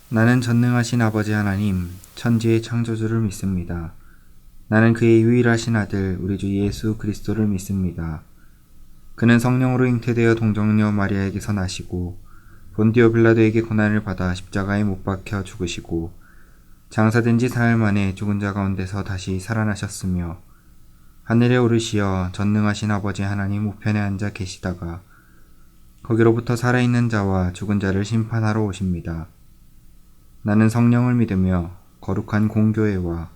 나는 전능하신 아버지 하나님, 천지의 창조주를 믿습니다. 나는 그의 유일하신 아들, 우리 주 예수 그리스도를 믿습니다. 그는 성령으로 잉태되어 동정녀 마리아에게서 나시고 본디오 빌라도에게 고난을 받아 십자가에 못 박혀 죽으시고 장사된 지 사흘 만에 죽은 자 가운데서 다시 살아나셨으며 하늘에 오르시어 전능하신 아버지 하나님 우편에 앉아 계시다가 거기로부터 살아있는 자와 죽은 자를 심판하러 오십니다. 나는 성령을 믿으며 거룩한 공교회와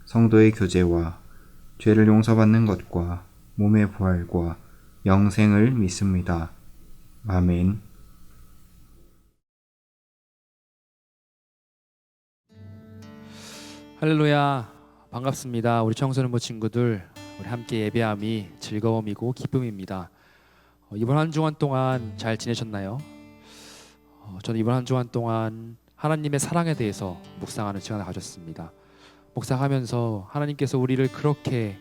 성도의 교제와 죄를 용서받는 것과 몸의 부활과 영생을 믿습니다. 아멘. 할렐루야, 반갑습니다. 우리 청소년부 친구들, 우리 함께 예배함이 즐거움이고 기쁨입니다. 이번 한 주간 동안 잘 지내셨나요? 저는 이번 한 주간 동안 하나님의 사랑에 대해서 묵상하는 시간을 가졌습니다. 묵상하면서 하나님께서 우리를 그렇게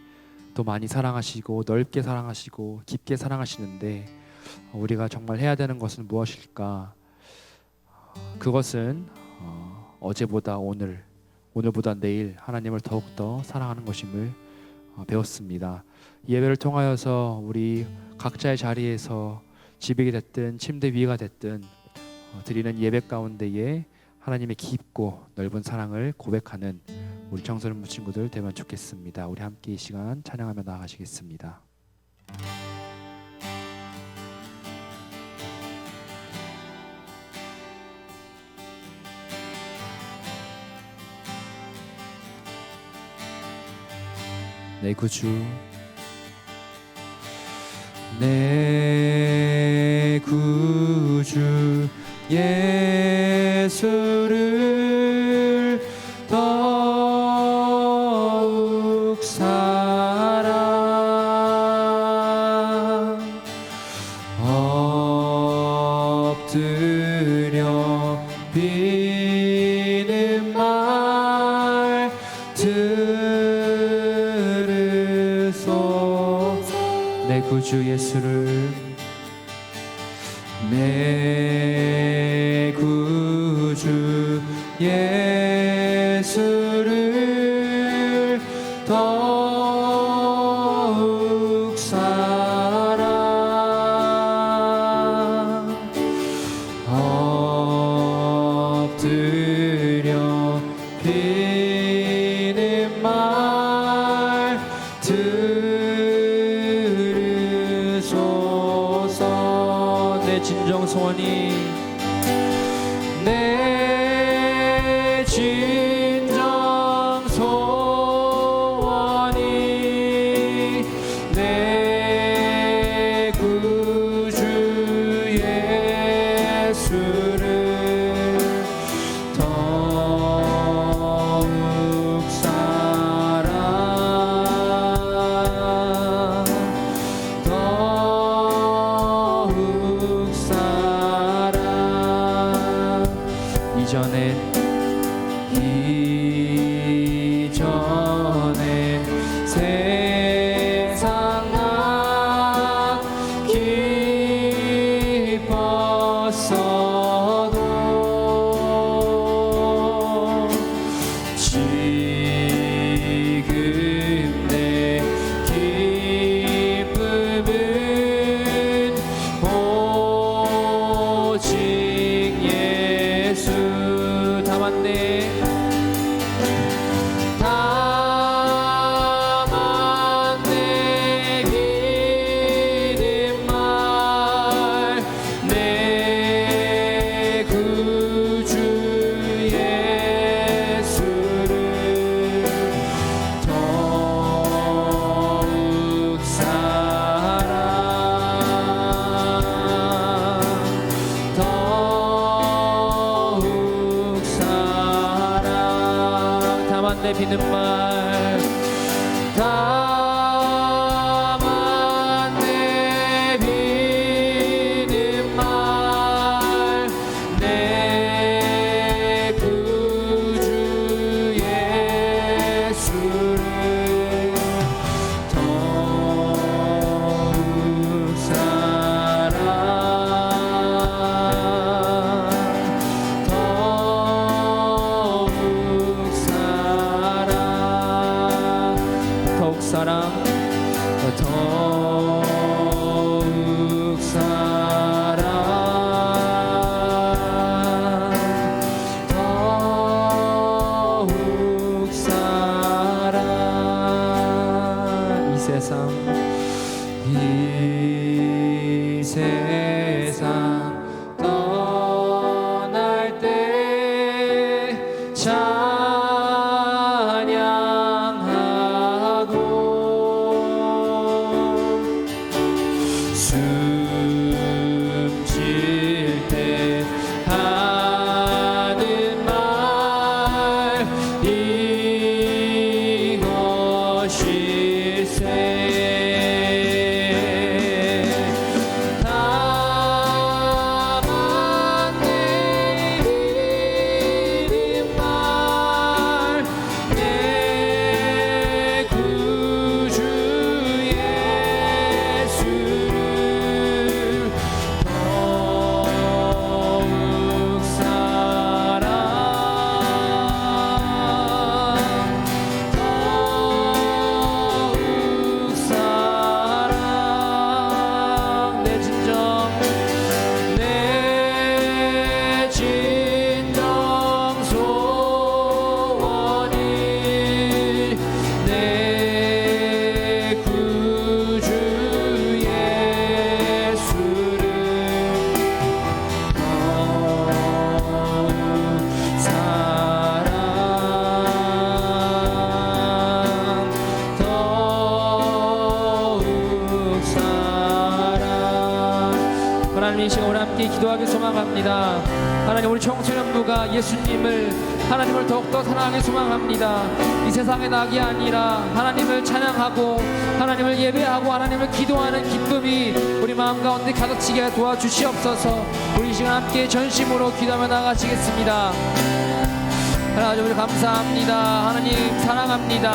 또 많이 사랑하시고 넓게 사랑하시고 깊게 사랑하시는데 우리가 정말 해야 되는 것은 무엇일까? 그것은 어제보다 오늘보다 내일 하나님을 더욱더 사랑하는 것임을 배웠습니다. 예배를 통하여서 우리 각자의 자리에서 집이 됐든 침대 위가 됐든 드리는 예배 가운데에 하나님의 깊고 넓은 사랑을 고백하는 우리 청소년부 친구들 되면 좋겠습니다. 우리 함께 이 시간 찬양하며 나아가시겠습니다. 내 구주, 내 구주 예수를 더욱 사랑 엎드려 비는 말 내 구주 예수를 내 구주 예수를 더욱 사랑 엎드려 비는 말 내 진정 소원이 내 진정 소원이 내 구주 예수를 더욱 사랑 이전에 세상 나 기뻤어도 지금 내 기쁨은 오직 예수 다만 내 믿음 말 내 구주 예수를 더욱 사랑 더욱 사랑 다만 내 믿는 말 다만 내 믿는 말 내 구주 예수를 더욱 사랑 더욱 더욱 사랑 더욱 사랑 이 세상 떠날 때 찬양하고 숨질 때 하는 말 이것일세 다만 내 이름만 내 구주 예수를 더욱 사랑 더욱 사랑 내 진정 소원이 내 구주 예수를 더욱 사랑 더욱 사랑 하나님 이 시간 우리 함께 기도하기 소망합니다. 하나님 우리 청소년부가 예수님을 하나님을 더욱더 사랑하기 소망합니다. 이 세상의 낙이 아니라 하나님을 찬양하고 하나님을 예배하고 하나님을 기도하는 기쁨이 우리 마음 가운데 가득치게 도와주시옵소서. 우리 이 시간 함께 전심으로 기도하며 나가시겠습니다. 하나님 우리 감사합니다. 하나님 사랑합니다.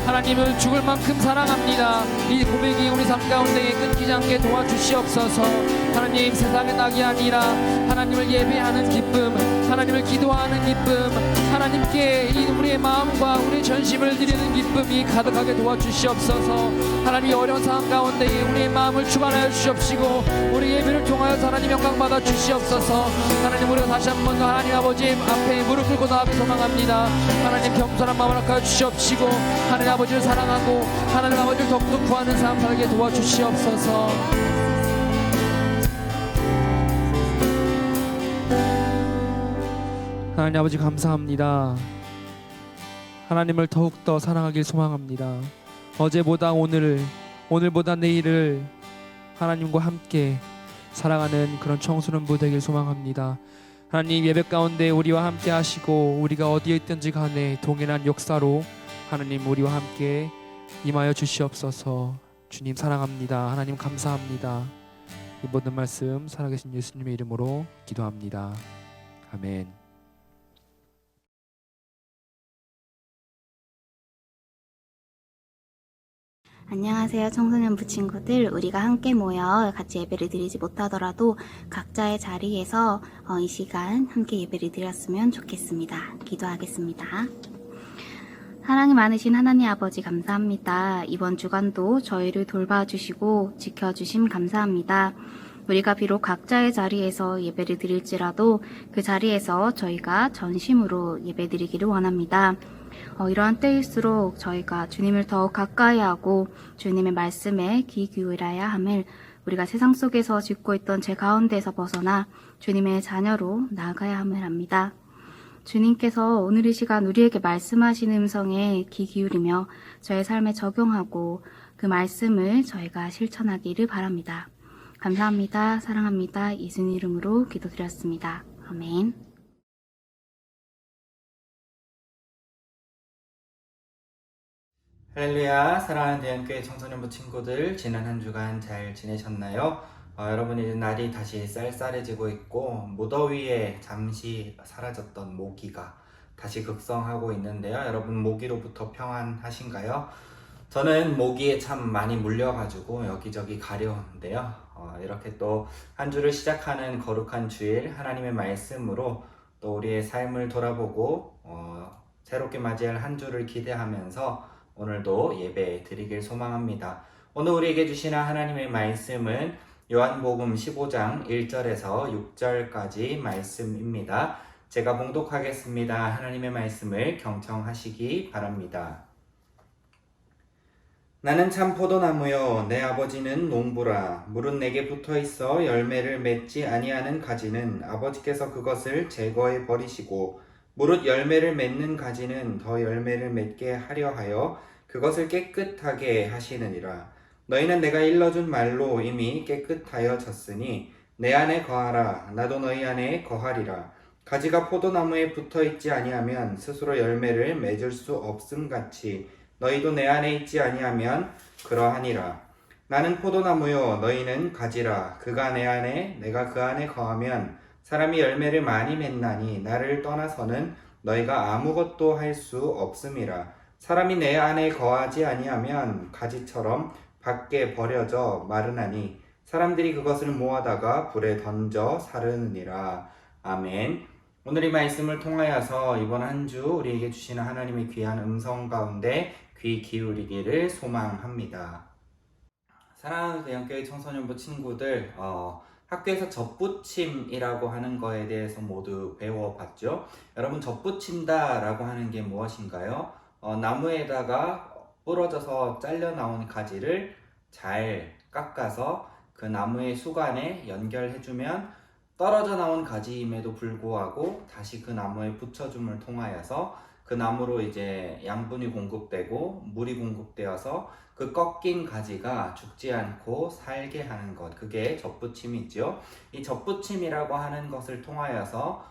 하나님을 죽을 만큼 사랑합니다. 이 고백이 우리 삶 가운데 끊기지 않게 도와주시옵소서. 하나님 세상의 낙이 아니라 하나님을 예배하는 기쁨, 하나님을 기도하는 기쁨, 하나님께 이 우리의 마음과 우리의 전심을 드리는 기쁨이 가득하게 도와주시옵소서. 하나님 어려운 상황 가운데 우리의 마음을 주관하여 주시옵시고 우리 예배를 통하여 하나님 영광 받아 주시옵소서. 하나님 우리가 다시 한번 더 하나님 아버지 앞에 무릎 꿇고 나아가기 소망합니다. 하나님 겸손한 마음을 허락하여 주시옵시고 하나님 아버지를 사랑하고 하나님 아버지를 더욱더 구하는 삶 살게 도와주시옵소서. 하나님 아버지 감사합니다. 하나님을 더욱더 사랑하길 소망합니다. 어제보다 오늘을, 오늘보다 내일을 하나님과 함께 살아가는 그런 청소년부 되길 소망합니다. 하나님 예배 가운데 우리와 함께 하시고 우리가 어디에 있든지 간에 동일한 역사로 하나님 우리와 함께 임하여 주시옵소서. 주님 사랑합니다. 하나님 감사합니다. 이 모든 말씀 살아계신 예수님의 이름으로 기도합니다. 아멘. 안녕하세요 청소년부 친구들. 우리가 함께 모여 같이 예배를 드리지 못하더라도 각자의 자리에서 이 시간 함께 예배를 드렸으면 좋겠습니다. 기도하겠습니다. 사랑이 많으신 하나님 아버지 감사합니다. 이번 주간도 저희를 돌봐주시고 지켜주심 감사합니다. 우리가 비록 각자의 자리에서 예배를 드릴지라도 그 자리에서 저희가 전심으로 예배 드리기를 원합니다. 이러한 때일수록 저희가 주님을 더욱 가까이 하고 주님의 말씀에 귀 기울여야 함을 우리가 세상 속에서 짓고 있던 죄 가운데서 벗어나 주님의 자녀로 나아가야 함을 압니다. 주님께서 오늘 이 시간 우리에게 말씀하시는 음성에 귀 기울이며 저의 삶에 적용하고 그 말씀을 저희가 실천하기를 바랍니다. 감사합니다. 사랑합니다. 예수님 이름으로 기도드렸습니다. 아멘. 할렐루야. 사랑하는 대한교회 청소년부 친구들, 지난 한 주간 잘 지내셨나요? 여러분 이제 날이 다시 쌀쌀해지고 있고 무더위에 잠시 사라졌던 모기가 다시 극성하고 있는데요. 여러분 모기로부터 평안하신가요? 저는 모기에 참 많이 물려가지고 여기저기 가려운데요. 이렇게 또 한 주를 시작하는 거룩한 주일 하나님의 말씀으로 또 우리의 삶을 돌아보고 새롭게 맞이할 한 주를 기대하면서 오늘도 예배 드리길 소망합니다. 오늘 우리에게 주시는 하나님의 말씀은 요한복음 15장 1절에서 6절까지 말씀입니다. 제가 봉독하겠습니다. 하나님의 말씀을 경청하시기 바랍니다. 나는 참 포도나무요 내 아버지는 농부라. 물은 내게 붙어있어 열매를 맺지 아니하는 가지는 아버지께서 그것을 제거해 버리시고 무릇 열매를 맺는 가지는 더 열매를 맺게 하려 하여 그것을 깨끗하게 하시느니라. 너희는 내가 일러준 말로 이미 깨끗하여졌으니 내 안에 거하라. 나도 너희 안에 거하리라. 가지가 포도나무에 붙어있지 아니하면 스스로 열매를 맺을 수 없음같이 너희도 내 안에 있지 아니하면 그러하니라. 나는 포도나무요 너희는 가지라. 그가 내 안에 내가 그 안에 거하면 사람이 열매를 많이 맺나니 나를 떠나서는 너희가 아무것도 할 수 없음이라. 사람이 내 안에 거하지 아니하면 가지처럼 밖에 버려져 마르나니 사람들이 그것을 모아다가 불에 던져 사르느니라. 아멘. 오늘 이 말씀을 통하여서 이번 한 주 우리에게 주시는 하나님의 귀한 음성 가운데 귀 기울이기를 소망합니다. 사랑하는 대형교회 청소년부 친구들, 학교에서 접붙임이라고 하는 거에 대해서 모두 배워봤죠? 여러분, 접붙인다라고 하는 게 무엇인가요? 나무에다가 부러져서 잘려 나온 가지를 잘 깎아서 그 나무의 수간에 연결해주면 떨어져 나온 가지임에도 불구하고 다시 그 나무에 붙여줌을 통하여서 그 나무로 이제 양분이 공급되고 물이 공급되어서 그 꺾인 가지가 죽지 않고 살게 하는 것, 그게 접붙임이죠. 이 접붙임이라고 하는 것을 통하여서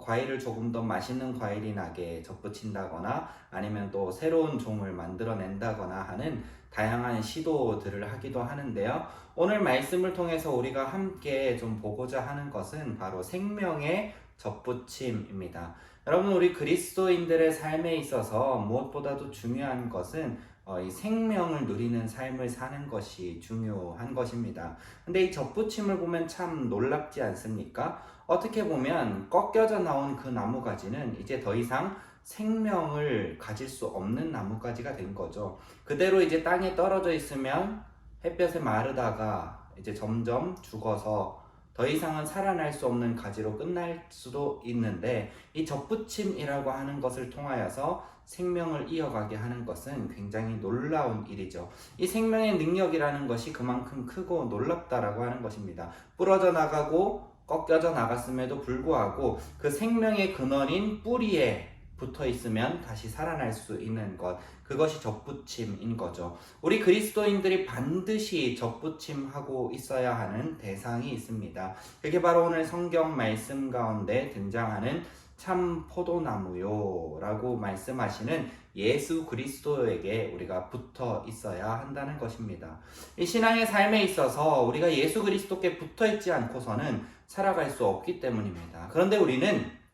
과일을 조금 더 맛있는 과일이 나게 접붙인다거나 아니면 또 새로운 종을 만들어낸다거나 하는 다양한 시도들을 하기도 하는데요. 오늘 말씀을 통해서 우리가 함께 좀 보고자 하는 것은 바로 생명의 접붙임입니다. 여러분, 우리 그리스도인들의 삶에 있어서 무엇보다도 중요한 것은 이 생명을 누리는 삶을 사는 것이 중요한 것입니다. 근데 이 접붙임을 보면 참 놀랍지 않습니까? 어떻게 보면 꺾여져 나온 그 나무가지는 이제 더 이상 생명을 가질 수 없는 나무가지가 된 거죠. 그대로 이제 땅에 떨어져 있으면 햇볕에 마르다가 이제 점점 죽어서 더 이상은 살아날 수 없는 가지로 끝날 수도 있는데, 이 접붙임이라고 하는 것을 통하여서 생명을 이어가게 하는 것은 굉장히 놀라운 일이죠. 이 생명의 능력이라는 것이 그만큼 크고 놀랍다라고 하는 것입니다. 부러져 나가고 꺾여져 나갔음에도 불구하고 그 생명의 근원인 뿌리에 붙어 있으면 다시 살아날 수 있는 것, 그것이 접붙임인 거죠. 우리 그리스도인들이 반드시 접붙임하고 있어야 하는 대상이 있습니다. 그게 바로 오늘 성경 말씀 가운데 등장하는 참 포도나무요 라고 말씀하시는 예수 그리스도에게 우리가 붙어 있어야 한다는 것입니다. 이 신앙의 삶에 있어서 우리가 예수 그리스도께 붙어 있지 않고서는 살아갈 수 없기 때문입니다. 그런데 우리는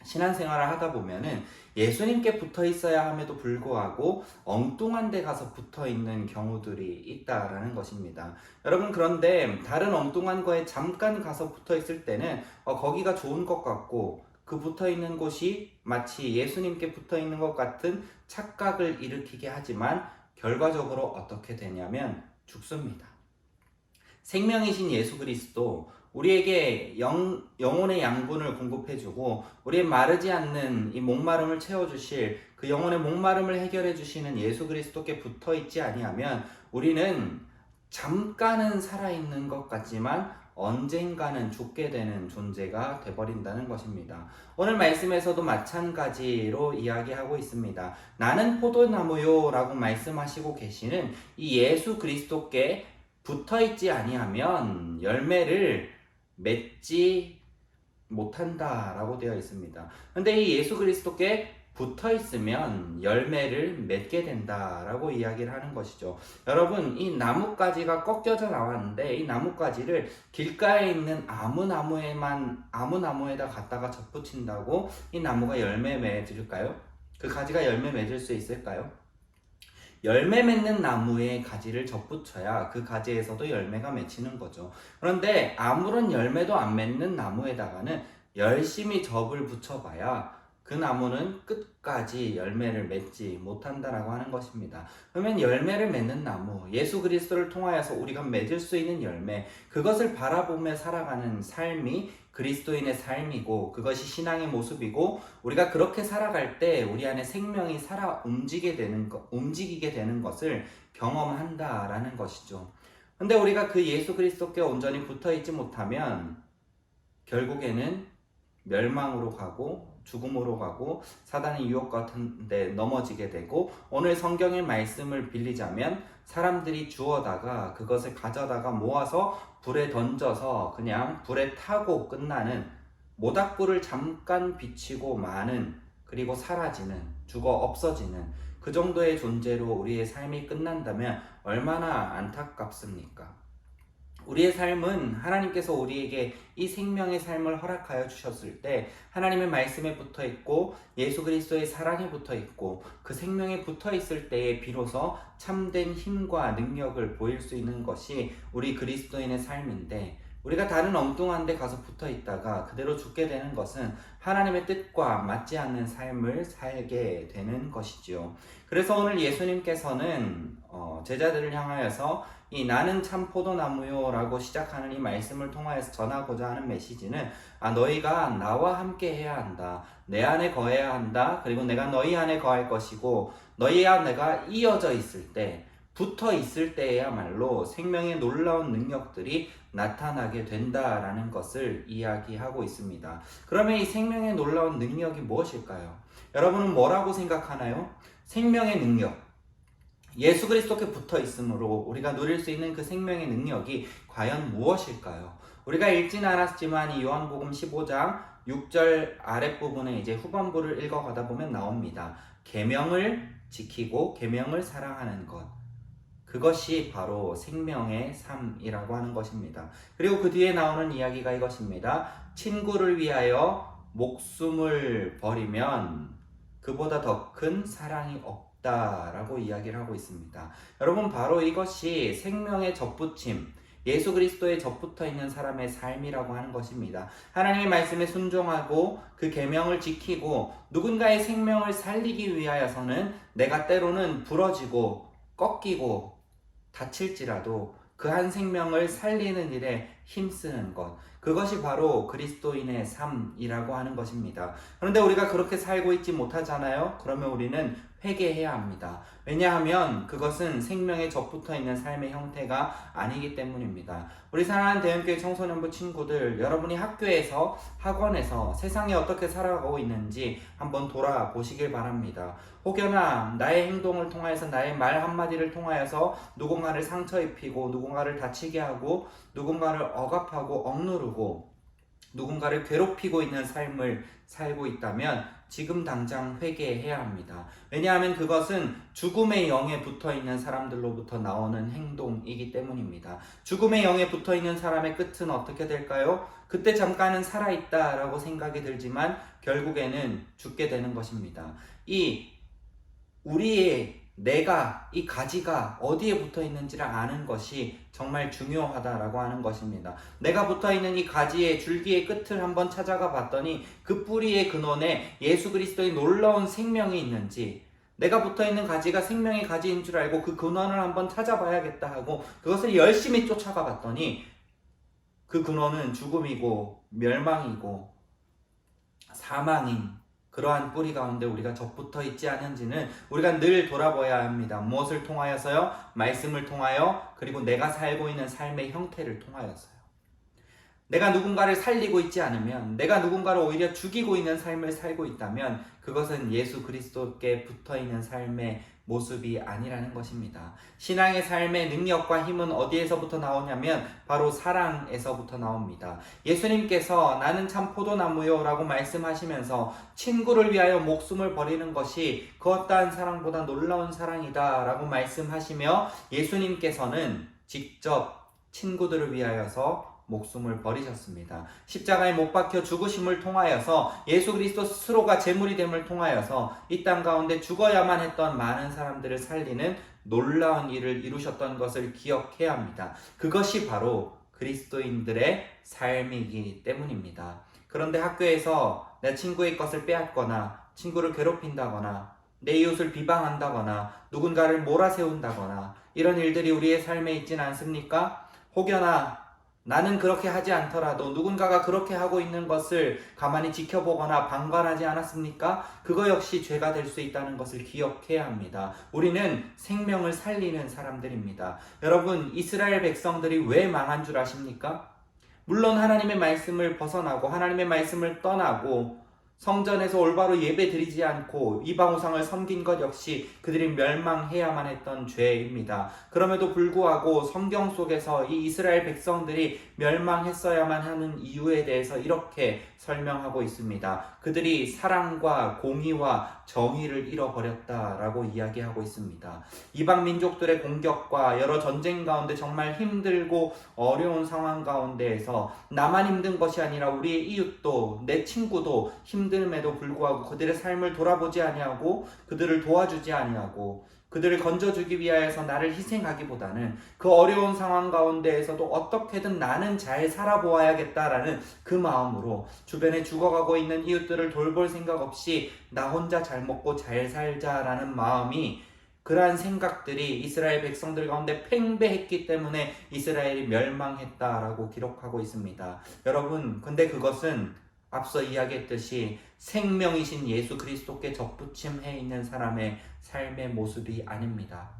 신앙생활을 하다 보면은 예수님께 붙어 있어야 함에도 불구하고 엉뚱한 데 가서 붙어 있는 경우들이 있다라는 것입니다. 여러분, 그런데 다른 엉뚱한 거에 잠깐 가서 붙어 있을 때는 거기가 좋은 것 같고 그 붙어 있는 곳이 마치 예수님께 붙어 있는 것 같은 착각을 일으키게 하지만 결과적으로 어떻게 되냐면 죽습니다. 생명이신 예수 그리스도, 우리에게 영혼의 양분을 공급해주고 우리의 마르지 않는 이 목마름을 채워주실 그 영혼의 목마름을 해결해주시는 예수 그리스도께 붙어있지 아니하면 우리는 잠깐은 살아있는 것 같지만 언젠가는 죽게 되는 존재가 돼버린다는 것입니다. 오늘 말씀에서도 마찬가지로 이야기하고 있습니다. 나는 포도나무요 라고 말씀하시고 계시는 이 예수 그리스도께 붙어있지 아니하면 열매를 맺지 못한다라고 되어 있습니다. 그런데 이 예수 그리스도께 붙어있으면 열매를 맺게 된다라고 이야기를 하는 것이죠. 여러분, 이 나뭇가지가 꺾여져 나왔는데 이 나뭇가지를 길가에 있는 아무 나무에다 갖다가 접붙인다고 이 나무가 열매 맺을까요? 그 가지가 열매 맺을 수 있을까요? 열매 맺는 나무에 가지를 접붙여야 그 가지에서도 열매가 맺히는 거죠. 그런데 아무런 열매도 안 맺는 나무에다가는 열심히 접을 붙여봐야 그 그 나무는 끝까지 열매를 맺지 못한다라고 하는 것입니다. 그러면 열매를 맺는 나무, 예수 그리스도를 통하여서 우리가 맺을 수 있는 열매, 그것을 바라보며 살아가는 삶이 그리스도인의 삶이고, 그것이 신앙의 모습이고, 우리가 그렇게 살아갈 때 우리 안에 생명이 움직이게 되는 것을 경험한다라는 것이죠. 근데 우리가 그 예수 그리스도께 온전히 붙어 있지 못하면 결국에는 멸망으로 가고 죽음으로 가고 사단의 유혹 같은 데 넘어지게 되고, 오늘 성경의 말씀을 빌리자면 사람들이 주워다가 그것을 가져다가 모아서 불에 던져서 그냥 불에 타고 끝나는, 모닥불을 잠깐 비치고 마는, 그리고 사라지는, 죽어 없어지는 그 정도의 존재로 우리의 삶이 끝난다면 얼마나 안타깝습니까? 우리의 삶은 하나님께서 우리에게 이 생명의 삶을 허락하여 주셨을 때 하나님의 말씀에 붙어 있고 예수 그리스도의 사랑에 붙어 있고 그 생명에 붙어 있을 때에 비로소 참된 힘과 능력을 보일 수 있는 것이 우리 그리스도인의 삶인데, 우리가 다른 엉뚱한 데 가서 붙어 있다가 그대로 죽게 되는 것은 하나님의 뜻과 맞지 않는 삶을 살게 되는 것이지요. 그래서 오늘 예수님께서는 제자들을 향하여서 이 나는 참 포도나무요 라고 시작하는 이 말씀을 통하여서 전하고자 하는 메시지는, 너희가 나와 함께 해야 한다, 내 안에 거해야 한다, 그리고 내가 너희 안에 거할 것이고, 너희와 내가 이어져 있을 때, 붙어 있을 때야말로 생명의 놀라운 능력들이 나타나게 된다라는 것을 이야기하고 있습니다. 그러면 이 생명의 놀라운 능력이 무엇일까요? 여러분은 뭐라고 생각하나요? 생명의 능력, 예수 그리스도께 붙어 있으므로 우리가 누릴 수 있는 그 생명의 능력이 과연 무엇일까요? 우리가 읽진 않았지만 이 요한복음 15장 6절 아랫부분에 이제 후반부를 읽어가다 보면 나옵니다. 계명을 지키고 계명을 사랑하는 것, 그것이 바로 생명의 삶이라고 하는 것입니다. 그리고 그 뒤에 나오는 이야기가 이것입니다. 친구를 위하여 목숨을 버리면 그보다 더 큰 사랑이 없다라고 이야기를 하고 있습니다. 여러분, 바로 이것이 생명의 접붙임, 예수 그리스도에 접붙어 있는 사람의 삶이라고 하는 것입니다. 하나님의 말씀에 순종하고 그 계명을 지키고 누군가의 생명을 살리기 위하여서는 내가 때로는 부러지고 꺾이고 다칠지라도 그 한 생명을 살리는 일에 힘쓰는 것, 그것이 바로 그리스도인의 삶이라고 하는 것입니다. 그런데 우리가 그렇게 살고 있지 못하잖아요. 그러면 우리는 회개해야 합니다. 왜냐하면 그것은 생명에 접붙어 있는 삶의 형태가 아니기 때문입니다. 우리 사랑하는 대형교회 청소년부 친구들, 여러분이 학교에서, 학원에서 세상에 어떻게 살아가고 있는지 한번 돌아보시길 바랍니다. 혹여나 나의 행동을 통하여서, 나의 말 한마디를 통하여서 누군가를 상처 입히고 누군가를 다치게 하고 누군가를 억압하고 억누르고 누군가를 괴롭히고 있는 삶을 살고 있다면 지금 당장 회개해야 합니다. 왜냐하면 그것은 죽음의 영에 붙어있는 사람들로부터 나오는 행동이기 때문입니다. 죽음의 영에 붙어있는 사람의 끝은 어떻게 될까요? 그때 잠깐은 살아있다라고 생각이 들지만 결국에는 죽게 되는 것입니다. 내가 이 가지가 어디에 붙어 있는지를 아는 것이 정말 중요하다라고 하는 것입니다. 내가 붙어 있는 이 가지의 줄기의 끝을 한번 찾아가 봤더니 그 뿌리의 근원에 예수 그리스도의 놀라운 생명이 있는지, 내가 붙어 있는 가지가 생명의 가지인 줄 알고 그 근원을 한번 찾아봐야겠다 하고 그것을 열심히 쫓아가 봤더니 그 근원은 죽음이고 멸망이고 사망인 그러한 뿌리 가운데 우리가 접붙어 있지 않은지는 우리가 늘 돌아봐야 합니다. 무엇을 통하여서요? 말씀을 통하여, 그리고 내가 살고 있는 삶의 형태를 통하여서요. 내가 누군가를 살리고 있지 않으면, 내가 누군가를 오히려 죽이고 있는 삶을 살고 있다면 그것은 예수 그리스도께 붙어있는 삶의 모습이 아니라는 것입니다. 신앙의 삶의 능력과 힘은 어디에서부터 나오냐면 바로 사랑에서부터 나옵니다. 예수님께서 나는 참 포도나무요 라고 말씀하시면서 친구를 위하여 목숨을 버리는 것이 그 어떠한 사랑보다 놀라운 사랑이다 라고 말씀하시며, 예수님께서는 직접 친구들을 위하여서 목숨을 버리셨습니다. 십자가에 못 박혀 죽으심을 통하여서 예수 그리스도 스스로가 제물이 됨을 통하여서 이 땅 가운데 죽어야만 했던 많은 사람들을 살리는 놀라운 일을 이루셨던 것을 기억해야 합니다. 그것이 바로 그리스도인들의 삶이기 때문입니다. 그런데 학교에서 내 친구의 것을 빼앗거나 친구를 괴롭힌다거나 내 이웃을 비방한다거나 누군가를 몰아세운다거나 이런 일들이 우리의 삶에 있지는 않습니까? 혹여나 나는 그렇게 하지 않더라도 누군가가 그렇게 하고 있는 것을 가만히 지켜보거나 방관하지 않았습니까? 그거 역시 죄가 될 수 있다는 것을 기억해야 합니다. 우리는 생명을 살리는 사람들입니다. 여러분, 이스라엘 백성들이 왜 망한 줄 아십니까? 물론 하나님의 말씀을 벗어나고 하나님의 말씀을 떠나고 성전에서 올바로 예배 드리지 않고 이방 우상을 섬긴 것 역시 그들이 멸망해야만 했던 죄입니다. 그럼에도 불구하고 성경 속에서 이 이스라엘 백성들이 멸망했어야만 하는 이유에 대해서 이렇게 설명하고 있습니다. 그들이 사랑과 공의와 정의를 잃어버렸다라고 이야기하고 있습니다. 이방 민족들의 공격과 여러 전쟁 가운데 정말 힘들고 어려운 상황 가운데에서 나만 힘든 것이 아니라 우리의 이웃도 내 친구도 힘듦에도 불구하고 그들의 삶을 돌아보지 아니하고 그들을 도와주지 아니하고 그들을 건져주기 위하여서 나를 희생하기보다는 그 어려운 상황 가운데에서도 어떻게든 나는 잘 살아보아야겠다라는 그 마음으로 주변에 죽어가고 있는 이웃들을 돌볼 생각 없이 나 혼자 잘 먹고 잘 살자라는 마음이 그러한 생각들이 이스라엘 백성들 가운데 팽배했기 때문에 이스라엘이 멸망했다라고 기록하고 있습니다. 여러분, 근데 그것은 앞서 이야기했듯이 생명이신 예수 그리스도께 접붙임해 있는 사람의 삶의 모습이 아닙니다.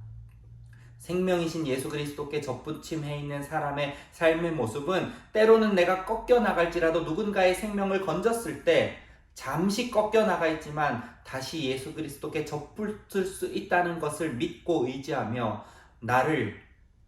생명이신 예수 그리스도께 접붙임해 있는 사람의 삶의 모습은 때로는 내가 꺾여 나갈지라도 누군가의 생명을 건졌을 때 잠시 꺾여 나가 있지만 다시 예수 그리스도께 접붙을 수 있다는 것을 믿고 의지하며 나를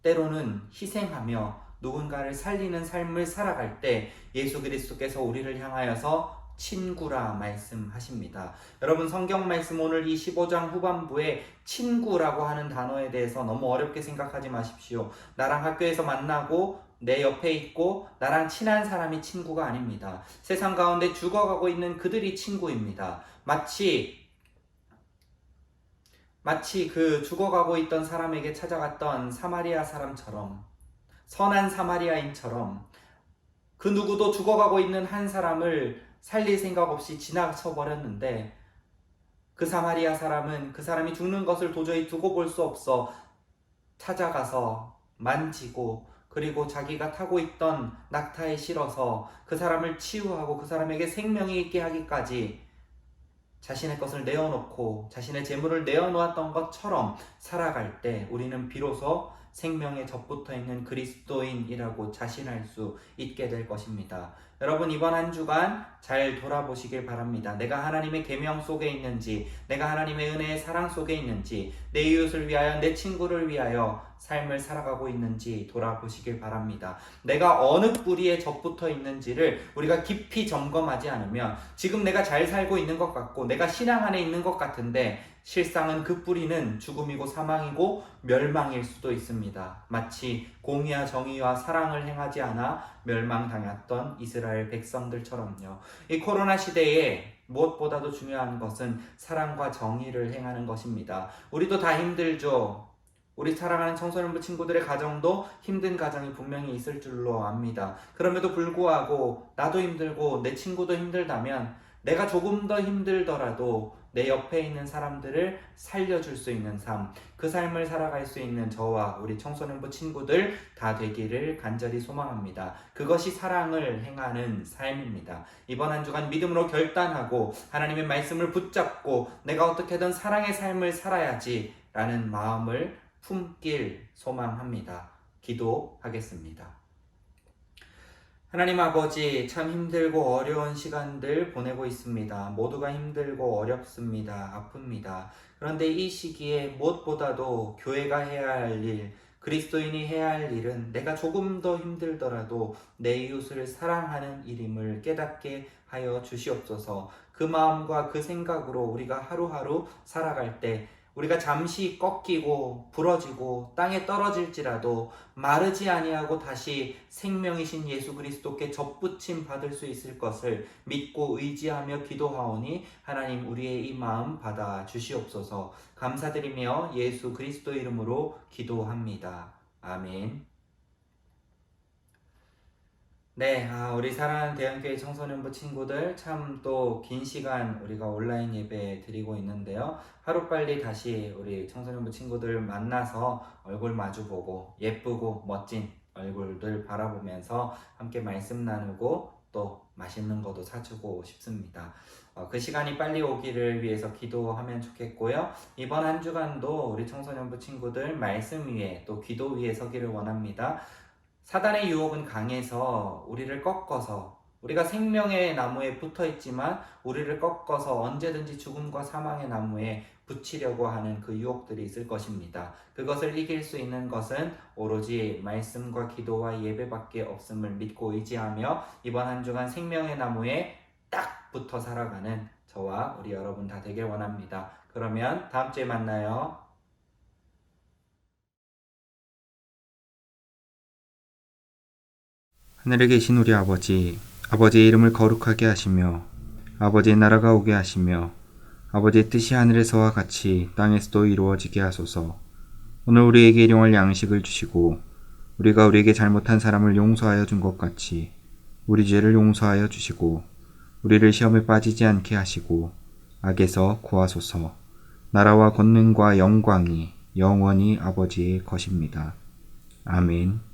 때로는 희생하며 누군가를 살리는 삶을 살아갈 때 예수 그리스도께서 우리를 향하여서 친구라 말씀하십니다. 여러분, 성경 말씀 오늘 이 15장 후반부에 친구라고 하는 단어에 대해서 너무 어렵게 생각하지 마십시오. 나랑 학교에서 만나고 내 옆에 있고 나랑 친한 사람이 친구가 아닙니다. 세상 가운데 죽어가고 있는 그들이 친구입니다. 마치 그 죽어가고 있던 사람에게 찾아갔던 사마리아 사람처럼, 선한 사마리아인처럼 그 누구도 죽어가고 있는 한 사람을 살릴 생각 없이 지나쳐 버렸는데 그 사마리아 사람은 그 사람이 죽는 것을 도저히 두고 볼 수 없어 찾아가서 만지고 그리고 자기가 타고 있던 낙타에 실어서 그 사람을 치유하고 그 사람에게 생명이 있게 하기까지 자신의 것을 내어놓고 자신의 재물을 내어놓았던 것처럼 살아갈 때 우리는 비로소 생명에 접붙어 있는 그리스도인이라고 자신할 수 있게 될 것입니다. 여러분, 이번 한 주간 잘 돌아보시길 바랍니다. 내가 하나님의 계명 속에 있는지, 내가 하나님의 은혜의 사랑 속에 있는지, 내 이웃을 위하여, 내 친구를 위하여 삶을 살아가고 있는지 돌아보시길 바랍니다. 내가 어느 뿌리에 접붙어 있는지를 우리가 깊이 점검하지 않으면 지금 내가 잘 살고 있는 것 같고 내가 신앙 안에 있는 것 같은데 실상은 그 뿌리는 죽음이고 사망이고 멸망일 수도 있습니다. 마치 공의와 정의와 사랑을 행하지 않아 멸망당했던 이스라엘 백성들처럼요. 이 코로나 시대에 무엇보다도 중요한 것은 사랑과 정의를 행하는 것입니다. 우리도 다 힘들죠. 우리 사랑하는 청소년부 친구들의 가정도 힘든 가정이 분명히 있을 줄로 압니다. 그럼에도 불구하고 나도 힘들고 내 친구도 힘들다면 내가 조금 더 힘들더라도 내 옆에 있는 사람들을 살려줄 수 있는 삶, 그 삶을 살아갈 수 있는 저와 우리 청소년부 친구들 다 되기를 간절히 소망합니다. 그것이 사랑을 행하는 삶입니다. 이번 한 주간 믿음으로 결단하고 하나님의 말씀을 붙잡고 내가 어떻게든 사랑의 삶을 살아야지 라는 마음을 품길 소망합니다. 기도하겠습니다. 하나님 아버지, 참 힘들고 어려운 시간들 보내고 있습니다. 모두가 힘들고 어렵습니다. 아픕니다. 그런데 이 시기에 무엇보다도 교회가 해야 할 일, 그리스도인이 해야 할 일은 내가 조금 더 힘들더라도 내 이웃을 사랑하는 일임을 깨닫게 하여 주시옵소서. 그 마음과 그 생각으로 우리가 하루하루 살아갈 때 우리가 잠시 꺾이고 부러지고 땅에 떨어질지라도 마르지 아니하고 다시 생명이신 예수 그리스도께 접붙임 받을 수 있을 것을 믿고 의지하며 기도하오니 하나님 우리의 이 마음 받아 주시옵소서. 감사드리며 예수 그리스도 이름으로 기도합니다. 아멘. 네, 우리 사랑하는 대형교회 청소년부 친구들, 참 또 긴 시간 우리가 온라인 예배 드리고 있는데요. 하루빨리 다시 우리 청소년부 친구들 만나서 얼굴 마주보고 예쁘고 멋진 얼굴들 바라보면서 함께 말씀 나누고 또 맛있는 것도 사주고 싶습니다. 그 시간이 빨리 오기를 위해서 기도하면 좋겠고요. 이번 한 주간도 우리 청소년부 친구들 말씀 위에 또 기도 위에 서기를 원합니다. 사단의 유혹은 강해서 우리를 꺾어서, 우리가 생명의 나무에 붙어 있지만 우리를 꺾어서 언제든지 죽음과 사망의 나무에 붙이려고 하는 그 유혹들이 있을 것입니다. 그것을 이길 수 있는 것은 오로지 말씀과 기도와 예배밖에 없음을 믿고 의지하며 이번 한 주간 생명의 나무에 딱 붙어 살아가는 저와 우리 여러분 다 되길 원합니다. 그러면 다음 주에 만나요. 하늘에 계신 우리 아버지, 아버지의 이름을 거룩하게 하시며 아버지의 나라가 오게 하시며 아버지의 뜻이 하늘에서와 같이 땅에서도 이루어지게 하소서. 오늘 우리에게 일용할 양식을 주시고 우리가 우리에게 잘못한 사람을 용서하여 준 것 같이 우리 죄를 용서하여 주시고 우리를 시험에 빠지지 않게 하시고 악에서 구하소서. 나라와 권능과 영광이 영원히 아버지의 것입니다. 아멘.